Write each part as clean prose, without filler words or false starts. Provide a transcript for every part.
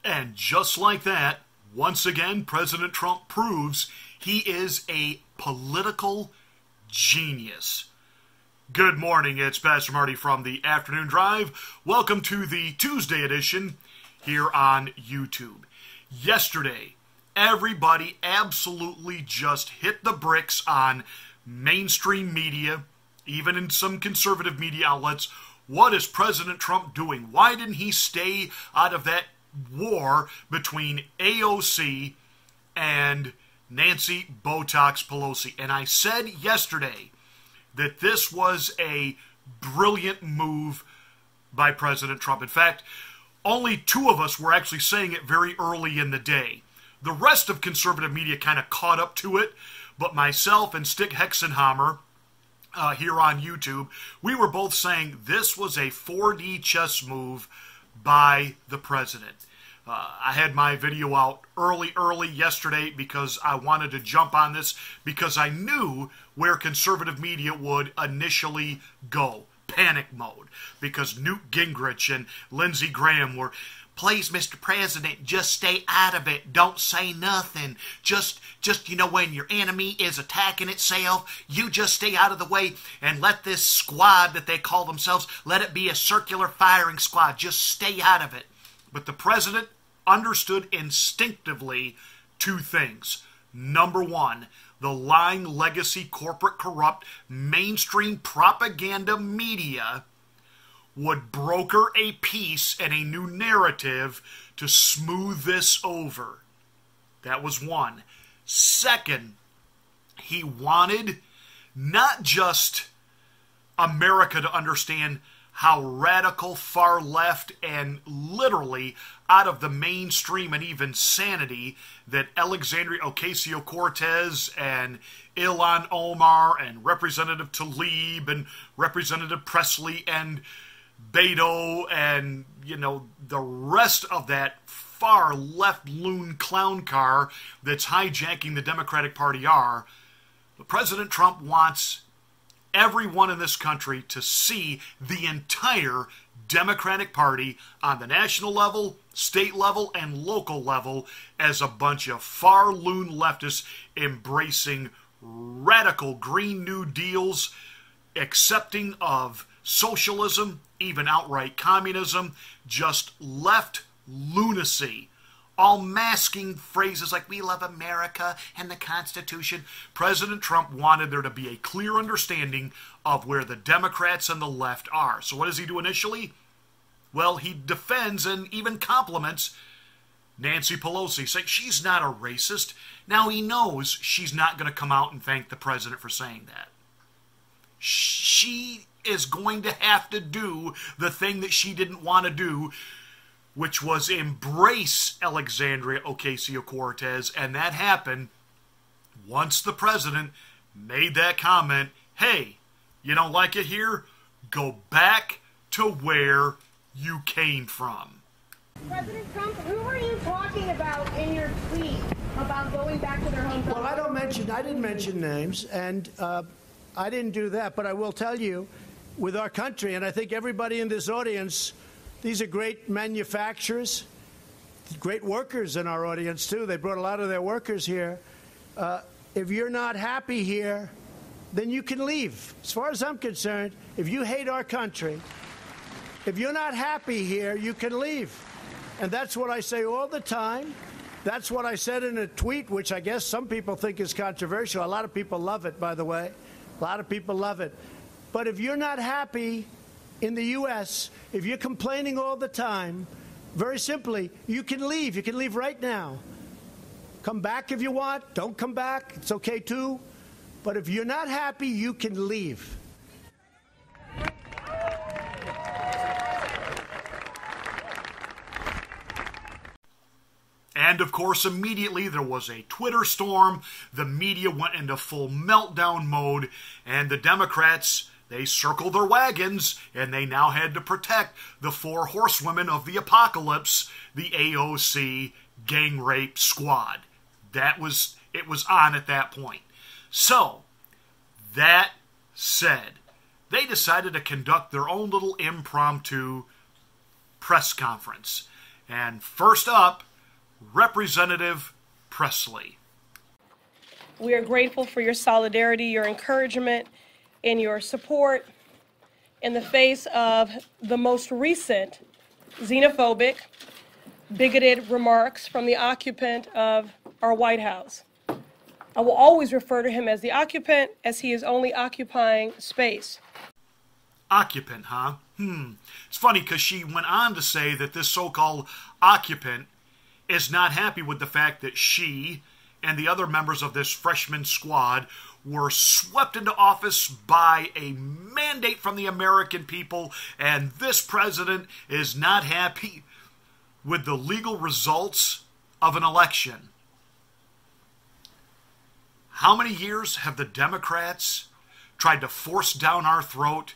And just like that, once again, President Trump proves he is a political genius. Good morning, it's Pastor Marty from the Afternoon Drive. Welcome to the Tuesday edition here on YouTube. Yesterday, everybody absolutely just hit the bricks on mainstream media, even in some conservative media outlets. What is President Trump doing? Why didn't he stay out of that war between AOC and Nancy Botox Pelosi? And I said yesterday that this was a brilliant move by President Trump. In fact, only two of us were actually saying it very early in the day. The rest of conservative media kind of caught up to it, but myself and Stick Hexenhammer here on YouTube, we were both saying this was a 4D chess move by the president. I had my video out early yesterday because I wanted to jump on this because I knew where conservative media would initially go. Panic mode. Because Newt Gingrich and Lindsey Graham were, please, Mr. President, just stay out of it. Don't say nothing. Just when your enemy is attacking itself, you just stay out of the way and let this squad that they call themselves, let it be a circular firing squad. Just stay out of it. But the president understood instinctively two things. Number one, the lying, legacy, corporate, corrupt, mainstream propaganda media would broker a peace and a new narrative to smooth this over. That was one. Second, he wanted not just America to understand how radical, far left, and literally out of the mainstream and even sanity that Alexandria Ocasio-Cortez and Ilhan Omar and Representative Tlaib and Representative Presley and Beto and, the rest of that far left loon clown car that's hijacking the Democratic Party are. But President Trump wants everyone in this country to see the entire Democratic Party on the national level, state level, and local level as a bunch of far loon leftists embracing radical Green New Deals, accepting of socialism, even outright communism, just left lunacy, all masking phrases like we love America and the Constitution. President Trump wanted there to be a clear understanding of where the Democrats and the left are. So what does he do initially? Well, he defends and even compliments Nancy Pelosi, saying she's not a racist. Now he knows she's not going to come out and thank the president for saying that. She is going to have to do the thing that she didn't want to do, which was embrace Alexandria Ocasio-Cortez, and that happened once the president made that comment, hey, you don't like it here? Go back to where you came from. President Trump, who were you talking about in your tweet about going back to their hometown? Well, I didn't mention names, and I didn't do that, but I will tell you, with our country, and I think everybody in this audience, these are great manufacturers, great workers in our audience, too. They brought a lot of their workers here. If you're not happy here, then you can leave. As far as I'm concerned, if you hate our country, if you're not happy here, you can leave. And that's what I say all the time. That's what I said in a tweet, which I guess some people think is controversial. A lot of people love it, by the way. A lot of people love it. But if you're not happy in the U.S., if you're complaining all the time, very simply, you can leave. You can leave right now. Come back if you want. Don't come back. It's okay, too. But if you're not happy, you can leave. And, of course, immediately there was a Twitter storm. The media went into full meltdown mode, and the Democrats, they circled their wagons, and they now had to protect the four horsewomen of the apocalypse, the AOC gang rape squad. It was on at that point. So, that said, they decided to conduct their own little impromptu press conference. And first up, Representative Presley. We are grateful for your solidarity, your encouragement, and your support in the face of the most recent xenophobic, bigoted remarks from the occupant of our White House. I will always refer to him as the occupant, as he is only occupying space. Occupant, huh? It's funny because she went on to say that this so-called occupant is not happy with the fact that she and the other members of this freshman squad were swept into office by a mandate from the American people, and this president is not happy with the legal results of an election. How many years have the Democrats tried to force down our throat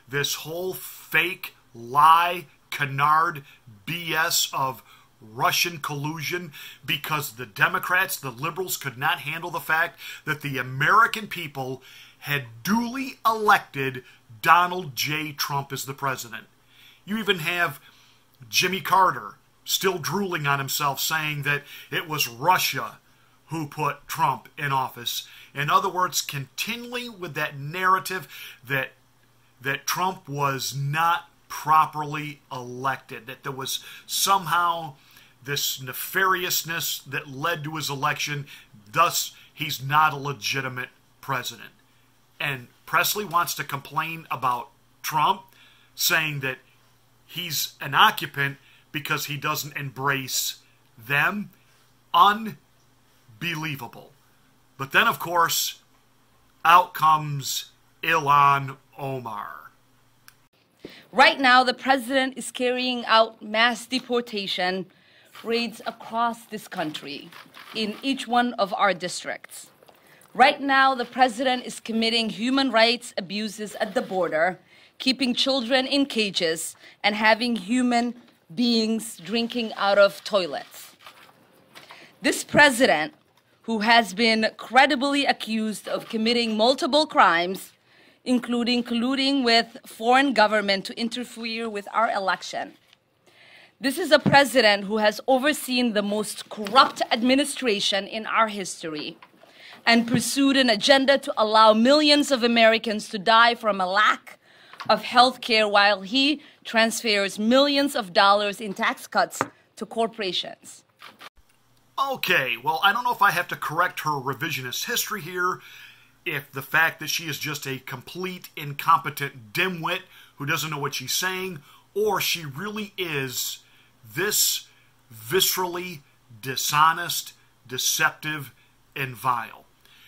this whole fake, lie, canard BS of Russian collusion, because the Democrats, the liberals, could not handle the fact that the American people had duly elected Donald J. Trump as the president? You even have Jimmy Carter still drooling on himself, saying that it was Russia who put Trump in office. In other words, continually with that narrative that Trump was not properly elected, that there was somehow this nefariousness that led to his election, thus he's not a legitimate president. And Presley wants to complain about Trump, saying that he's an occupant because he doesn't embrace them. Unbelievable. But then, of course, out comes Ilhan Omar. Right now, the president is carrying out mass deportation raids across this country in each one of our districts. Right now, the president is committing human rights abuses at the border, keeping children in cages, and having human beings drinking out of toilets. This president, who has been credibly accused of committing multiple crimes, including colluding with foreign government to interfere with our election. This is a president who has overseen the most corrupt administration in our history and pursued an agenda to allow millions of Americans to die from a lack of health care while he transfers millions of dollars in tax cuts to corporations. Okay, well, I don't know if I have to correct her revisionist history here, if the fact that she is just a complete incompetent dimwit who doesn't know what she's saying, or she really is this viscerally dishonest, deceptive, and vile.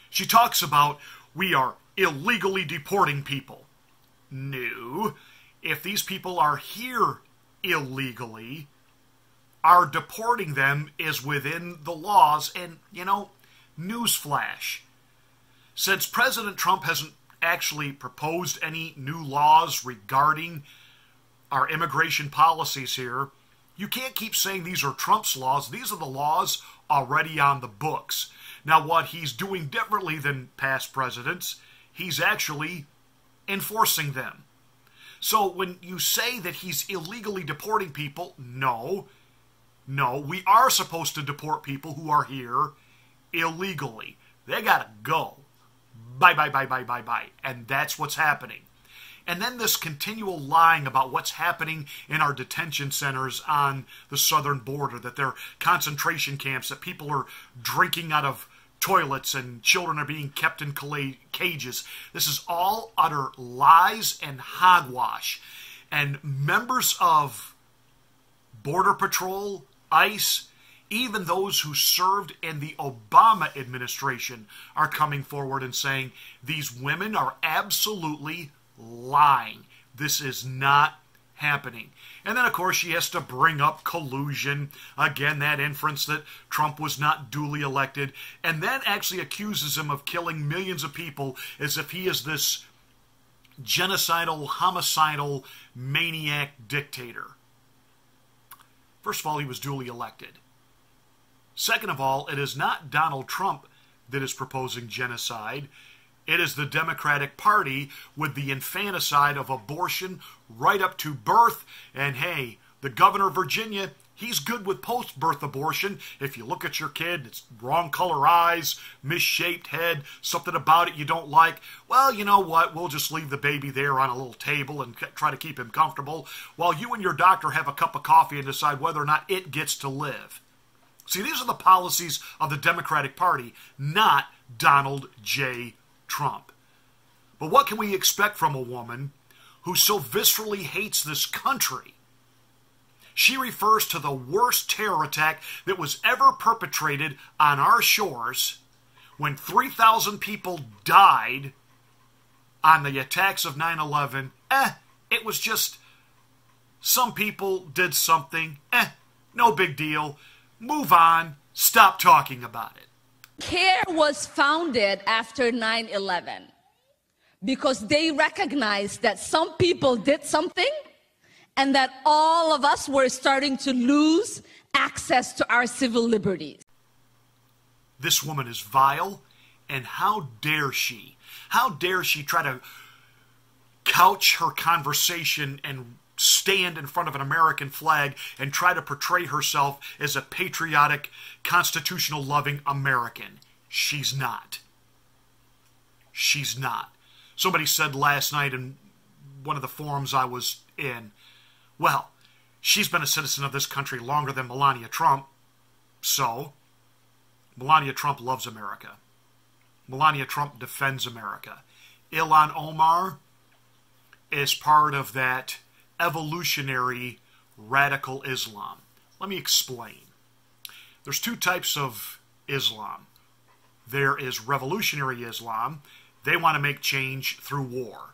She talks about we are illegally deporting people. No, if these people are here illegally, our deporting them is within the laws. And, newsflash, since President Trump hasn't actually proposed any new laws regarding our immigration policies here, you can't keep saying these are Trump's laws. These are the laws already on the books. Now, what he's doing differently than past presidents, he's actually enforcing them. So when you say that he's illegally deporting people, no, we are supposed to deport people who are here illegally. They gotta go. Bye. And that's what's happening. And then this continual lying about what's happening in our detention centers on the southern border, that they're concentration camps, that people are drinking out of toilets and children are being kept in cages. This is all utter lies and hogwash. And members of Border Patrol, ICE, even those who served in the Obama administration are coming forward and saying these women are absolutely lying. This is not happening. And then, of course, she has to bring up collusion. Again, that inference that Trump was not duly elected. And then actually accuses him of killing millions of people as if he is this genocidal, homicidal, maniac dictator. First of all, he was duly elected. Second of all, it is not Donald Trump that is proposing genocide. It is the Democratic Party with the infanticide of abortion right up to birth. And hey, the governor of Virginia, He's good with post-birth abortion. If you look at your kid, it's wrong color eyes, misshaped head, something about it you don't like. Well, you know what? We'll just leave the baby there on a little table and try to keep him comfortable while you and your doctor have a cup of coffee and decide whether or not it gets to live. See, these are the policies of the Democratic Party, not Donald J. Trump. But what can we expect from a woman who so viscerally hates this country? She refers to the worst terror attack that was ever perpetrated on our shores when 3,000 people died on the attacks of 9/11. It was just some people did something. No big deal. Move on. Stop talking about it. CARE was founded after 9/11 because they recognized that some people did something and that all of us were starting to lose access to our civil liberties. This woman is vile, and how dare she? How dare she try to couch her conversation and stand in front of an American flag and try to portray herself as a patriotic, constitutional-loving American. She's not. She's not. Somebody said last night in one of the forums I was in, well, she's been a citizen of this country longer than Melania Trump, so Melania Trump loves America. Melania Trump defends America. Ilhan Omar is part of that evolutionary radical Islam. Let me explain. There's two types of Islam. There is revolutionary Islam. They want to make change through war.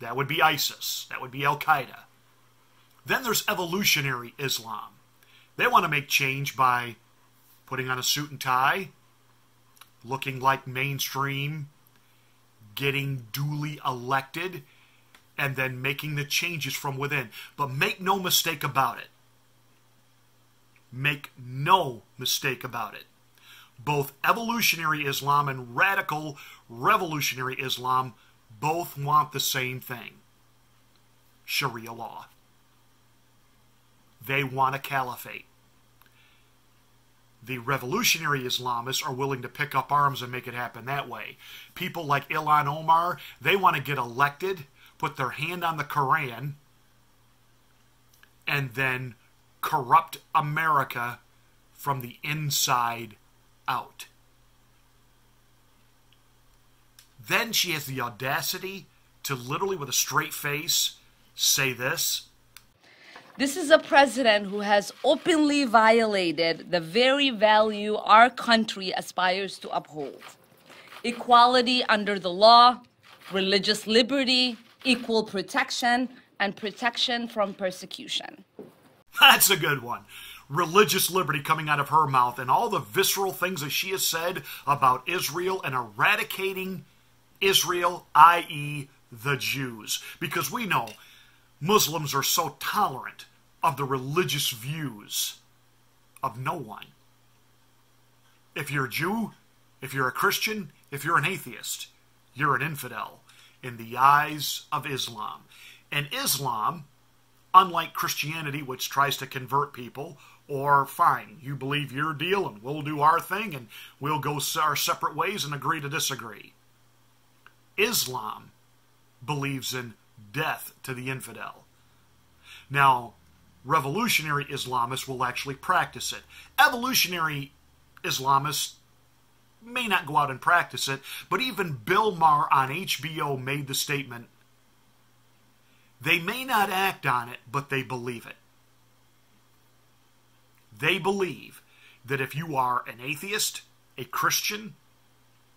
That would be ISIS. That would be Al-Qaeda. Then there's evolutionary Islam. They want to make change by putting on a suit and tie, looking like mainstream, getting duly elected, and then making the changes from within. But make no mistake about it. Make no mistake about it. Both evolutionary Islam and radical revolutionary Islam both want the same thing. Sharia law. They want a caliphate. The revolutionary Islamists are willing to pick up arms and make it happen that way. People like Ilhan Omar, they want to get elected, put their hand on the Quran, and then corrupt America from the inside out. Then she has the audacity to literally, with a straight face, say this. This is a president who has openly violated the very value our country aspires to uphold. Equality under the law, religious liberty, equal protection, and protection from persecution. That's a good one. Religious liberty coming out of her mouth and all the visceral things that she has said about Israel and eradicating Israel, i.e. the Jews. Because we know Muslims are so tolerant of the religious views of no one. If you're a Jew, if you're a Christian, if you're an atheist, you're an infidel in the eyes of Islam. And Islam, unlike Christianity, which tries to convert people, or fine, you believe your deal and we'll do our thing and we'll go our separate ways and agree to disagree. Islam believes in death to the infidel. Now, revolutionary Islamists will actually practice it. Evolutionary Islamists may not go out and practice it, but even Bill Maher on HBO made the statement, they may not act on it, but they believe it. They believe that if you are an atheist, a Christian,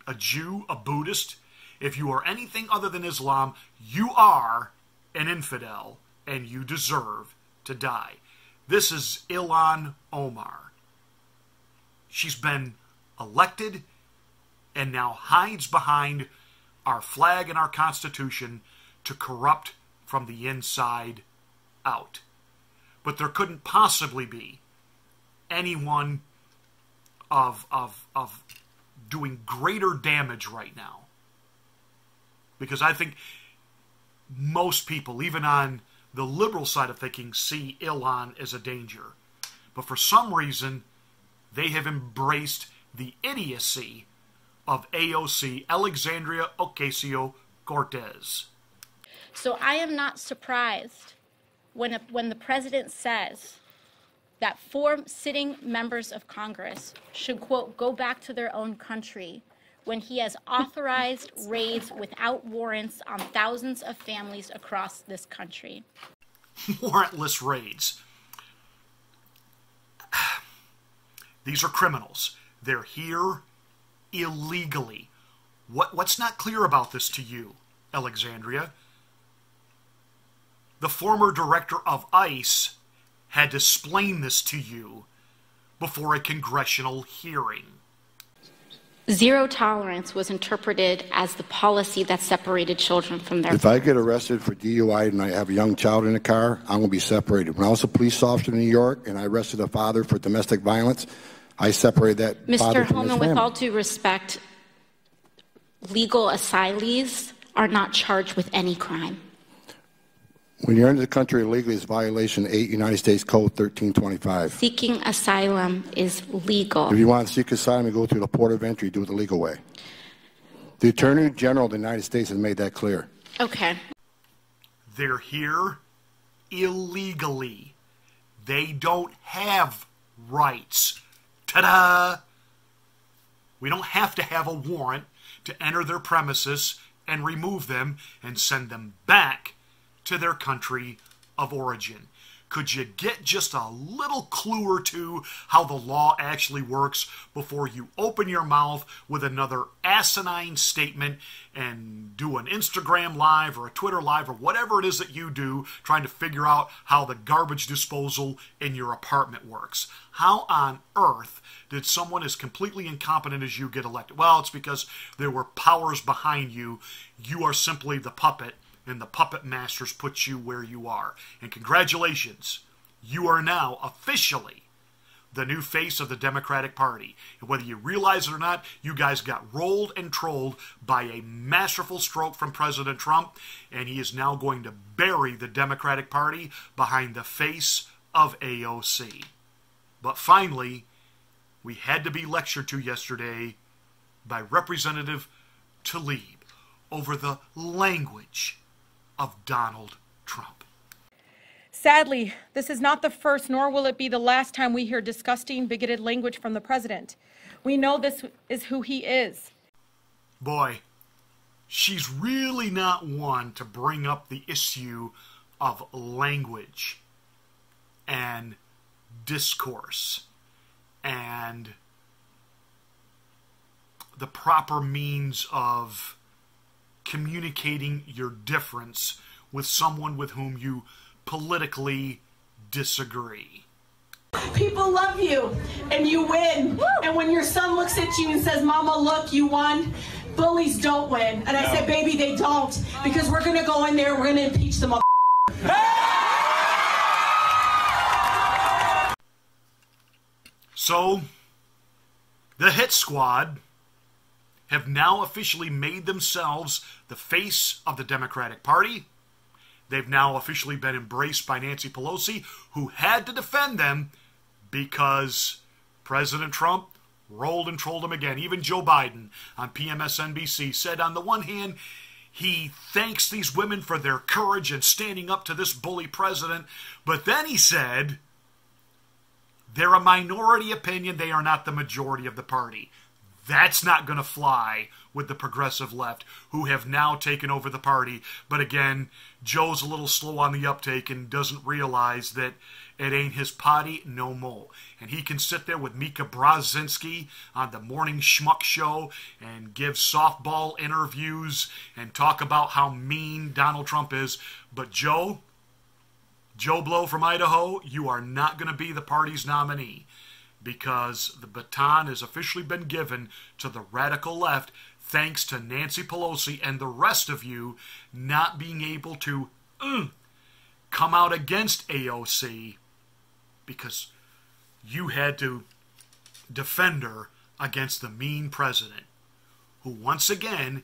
a Jew, a Buddhist, if you are anything other than Islam, you are an infidel and you deserve to die. This is Ilhan Omar. She's been elected and now hides behind our flag and our Constitution to corrupt from the inside out. But there couldn't possibly be anyone of doing greater damage right now. Because I think most people, even on the liberal side of thinking, see Ilhan as a danger. But for some reason, they have embraced the idiocy of AOC, Alexandria Ocasio-Cortez. So I am not surprised when the president says that 4 sitting members of Congress should, quote, go back to their own country when he has authorized raids without warrants on thousands of families across this country. Warrantless raids. These are criminals. They're here illegally. What's not clear about this to you, Alexandria? The former director of ICE had to explain this to you before a congressional hearing. Zero tolerance was interpreted as the policy that separated children from their... If I get arrested for DUI and I have a young child in the car, I'm going to be separated. When I was a police officer in New York and I arrested a father for domestic violence, I separated that father from his family. Mr. Holman, with all due respect, legal asylees are not charged with any crime. When you're into the country illegally, it's violation 8 United States Code 1325. Seeking asylum is legal. If you want to seek asylum, you go through the port of entry, do it the legal way. The Attorney General of the United States has made that clear. Okay. They're here illegally. They don't have rights. Ta-da! We don't have to have a warrant to enter their premises and remove them and send them back to their country of origin. Could you get just a little clue or two how the law actually works before you open your mouth with another asinine statement and do an Instagram live or a Twitter live or whatever it is that you do trying to figure out how the garbage disposal in your apartment works? How on earth did someone as completely incompetent as you get elected? Well, it's because there were powers behind you. You are simply the puppet, and the puppet masters put you where you are. And congratulations, you are now officially the new face of the Democratic Party. And whether you realize it or not, you guys got rolled and trolled by a masterful stroke from President Trump, and he is now going to bury the Democratic Party behind the face of AOC. But finally, we had to be lectured to yesterday by Representative Tlaib over the language of Donald Trump. Sadly, this is not the first, nor will it be the last time we hear disgusting, bigoted language from the president. We know this is who he is. Boy, she's really not one to bring up the issue of language and discourse and the proper means of communicating your difference with someone with whom you politically disagree. People love you and you win. Woo! And when your son looks at you and says, Mama, look, you won, bullies don't win. And I said, baby, they don't, because we're going to go in there and we're going to impeach them. So, the hit squad have now officially made themselves the face of the Democratic Party. They've now officially been embraced by Nancy Pelosi, who had to defend them because President Trump rolled and trolled them again. Even Joe Biden on PMSNBC said on the one hand, he thanks these women for their courage in standing up to this bully president, but then he said, they're a minority opinion, they are not the majority of the party. That's not going to fly with the progressive left, who have now taken over the party. But again, Joe's a little slow on the uptake and doesn't realize that it ain't his potty no more. And he can sit there with Mika Brzezinski on the Morning Schmuck Show and give softball interviews and talk about how mean Donald Trump is. But Joe Blow from Idaho, you are not going to be the party's nominee, because the baton has officially been given to the radical left thanks to Nancy Pelosi and the rest of you not being able to come out against AOC because you had to defend her against the mean president, who once again,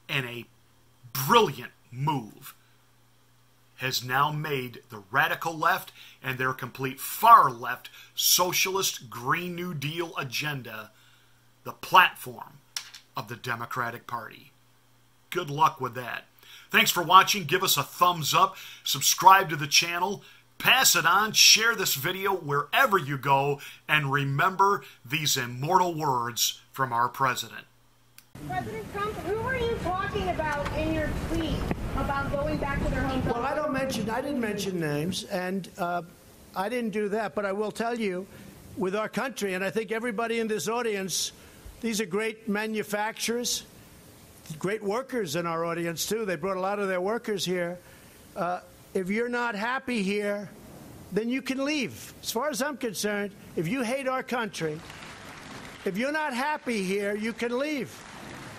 in a brilliant move, has now made the radical left and their complete far left socialist Green New Deal agenda the platform of the Democratic Party. Good luck with that. Thanks for watching. Give us a thumbs up. Subscribe to the channel. Pass it on. Share this video wherever you go. And remember these immortal words from our president. President Trump, who were you talking about in your tweet about going back to their home country? Well, I didn't mention names, and I didn't do that. But I will tell you, with our country, and I think everybody in this audience, these are great manufacturers, great workers in our audience, too. They brought a lot of their workers here. If you're not happy here, then you can leave. As far as I'm concerned, if you hate our country, if you're not happy here, you can leave.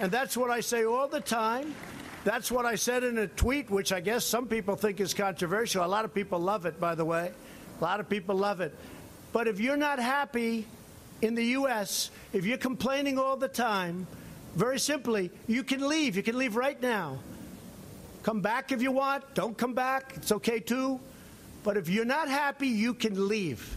And that's what I say all the time. That's what I said in a tweet, which I guess some people think is controversial. A lot of people love it, by the way. A lot of people love it. But if you're not happy in the U.S., if you're complaining all the time, very simply, you can leave. You can leave right now. Come back if you want. Don't come back. It's okay, too. But if you're not happy, you can leave.